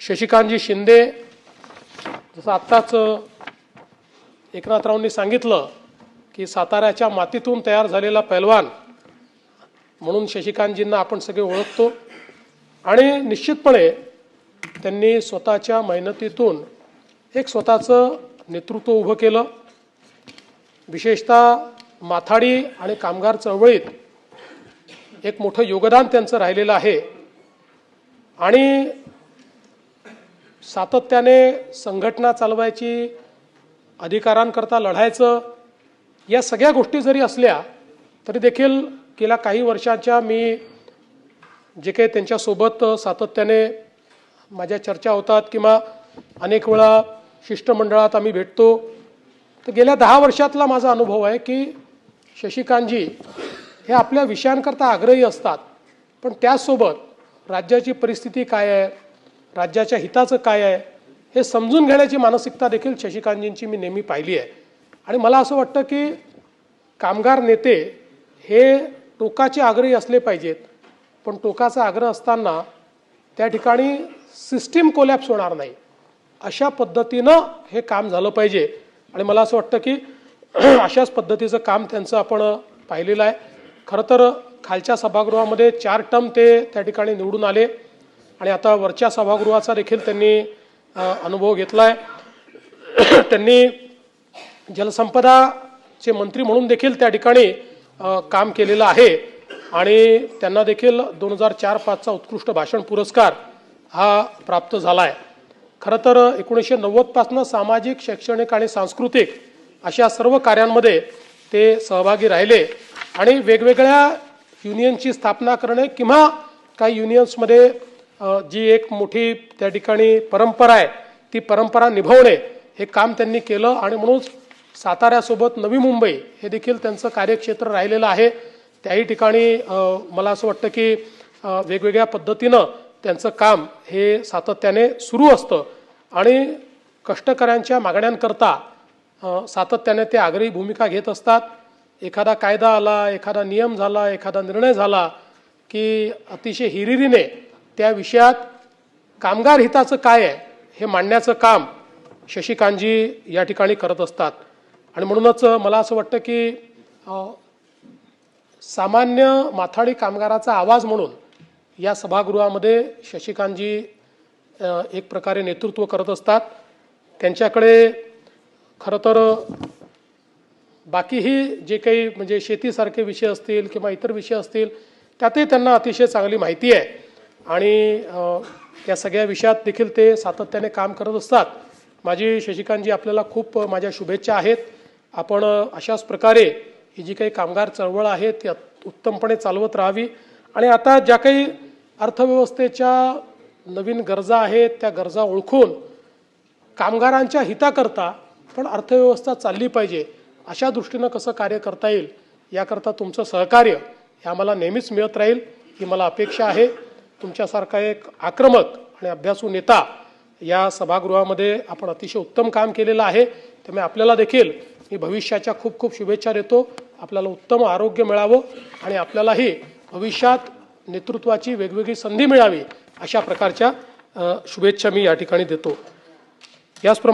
शशिकांतजी शिंदे, जसं आत्ताच एकनाथरावांनी सांगितलं की साताऱ्याच्या मातीतून तयार झालेला पैलवान म्हणून शशिकांतजींना आपण सगळे ओळखतो आणि निश्चितपणे त्यांनी स्वतःच्या मेहनतीतून एक स्वतःचं नेतृत्व उभं केलं। विशेषतः माथाडी आणि कामगार चळवळीत एक मोठं योगदान त्यांचं राहिलेलं आहे आणि सातत्याने संघटना चालवायची, अधिकारांकरता लढायचं, या सगळ्या गोष्टी जरी असल्या तरी देखील गेल्या काही वर्षांच्या मी जे काही त्यांच्यासोबत सातत्याने माझ्या चर्चा होतात किंवा अनेक वेळा शिष्टमंडळात आम्ही भेटतो, तर गेल्या 10 वर्षातला माझा अनुभव आहे की शशिकांतजी हे आपल्या विषयांकरता आग्रही असतात, पण त्याचसोबत राज्याची परिस्थिती काय आहे, राज्याच्या हिताचं काय आहे हे समजून घेण्याची मानसिकता देखील शशिकांतजींची मी नेहमी पाहिली आहे। आणि मला असं वाटतं की कामगार नेते हे टोकाचे आग्रही असले पाहिजेत, पण टोकाचा आग्रह असताना त्या ठिकाणी सिस्टीम कोलॅप्स होणार नाही अशा पद्धतीनं हे काम झालं पाहिजे। आणि मला असं वाटतं की अशाच पद्धतीचं काम त्यांचं आपण पाहिलेलं आहे। खरं तर खालच्या सभागृहामध्ये 4 टर्म ते त्या ठिकाणी निवडून आले आणि आता वरच्या सभागृहाचा देखील त्यांनी अनुभव घेतला आहे। त्यांनी जलसंपदाचे मंत्री म्हणून देखील त्या ठिकाणी काम केलेलं आहे आणि त्यांना देखील 2004-05चा उत्कृष्ट भाषण पुरस्कार हा प्राप्त झाला आहे। खरं तर 1990 पासून सामाजिक, शैक्षणिक आणि सांस्कृतिक अशा सर्व कार्यांमध्ये ते सहभागी राहिले आणि वेगवेगळ्या युनियनची स्थापना करणे किंवा काही युनियन्समध्ये जी एक मोठी त्या ठिकाणी परंपरा आहे ती परंपरा निभावणे हे काम त्यांनी केलं आणि म्हणून साताऱ्यासोबत नवी मुंबई हे देखील त्यांचं कार्यक्षेत्र राहिलेलं आहे। त्याही ठिकाणी मला असं वाटतं की वेगवेगळ्या पद्धतीनं त्यांचं काम हे सातत्याने सुरू असतं आणि कष्टकऱ्यांच्या मागण्यांकरता सातत्याने ते आग्रही भूमिका घेत असतात। एखादा कायदा आला, एखादा नियम झाला, एखादा निर्णय झाला की अतिशय हिरिरीने त्या विषयात कामगार हिताचं काय आहे हे मांडण्याचं काम शशिकांतजी या ठिकाणी करत असतात। आणि म्हणूनच मला असं वाटतं की सामान्य माथाडी कामगाराचा आवाज म्हणून या सभागृहामध्ये शशिकांतजी एक प्रकारे नेतृत्व करत असतात। त्यांच्याकडे खरं तर बाकीही जे काही म्हणजे शेतीसारखे विषय असतील किंवा इतर विषय असतील त्यातही त्यांना अतिशय चांगली माहिती आहे आणि त्या सगळ्या विषयात देखील ते सातत्याने काम करत असतात। माझी शशिकांतजी आपल्याला खूप माझ्या शुभेच्छा आहेत। आपण अशाच प्रकारे ही जी काही कामगार चळवळ आहे ती उत्तमपणे चालवत राहावी आणि आता ज्या काही अर्थव्यवस्थेच्या नवीन गरजा आहेत त्या गरजा ओळखून कामगारांच्या हिताकरता पण अर्थव्यवस्था चालली पाहिजे अशा दृष्टीनं कसं कार्य करता येईल याकरता तुमचं सहकार्य हे आम्हाला नेहमीच मिळत राहील ही मला अपेक्षा आहे। तुमच्यासारखा एक आक्रमक आणि अभ्यासू नेता या सभागृहामध्ये आपण अतिशय उत्तम काम केलेलं आहे, त्यामुळे आपल्याला देखील मी भविष्याच्या खूप खूप शुभेच्छा देतो। आपल्याला उत्तम आरोग्य मिळावं आणि आपल्यालाही भविष्यात नेतृत्वाची वेगवेगळी संधी मिळावी अशा प्रकारच्या शुभेच्छा मी या ठिकाणी देतो। याचप्रमाणे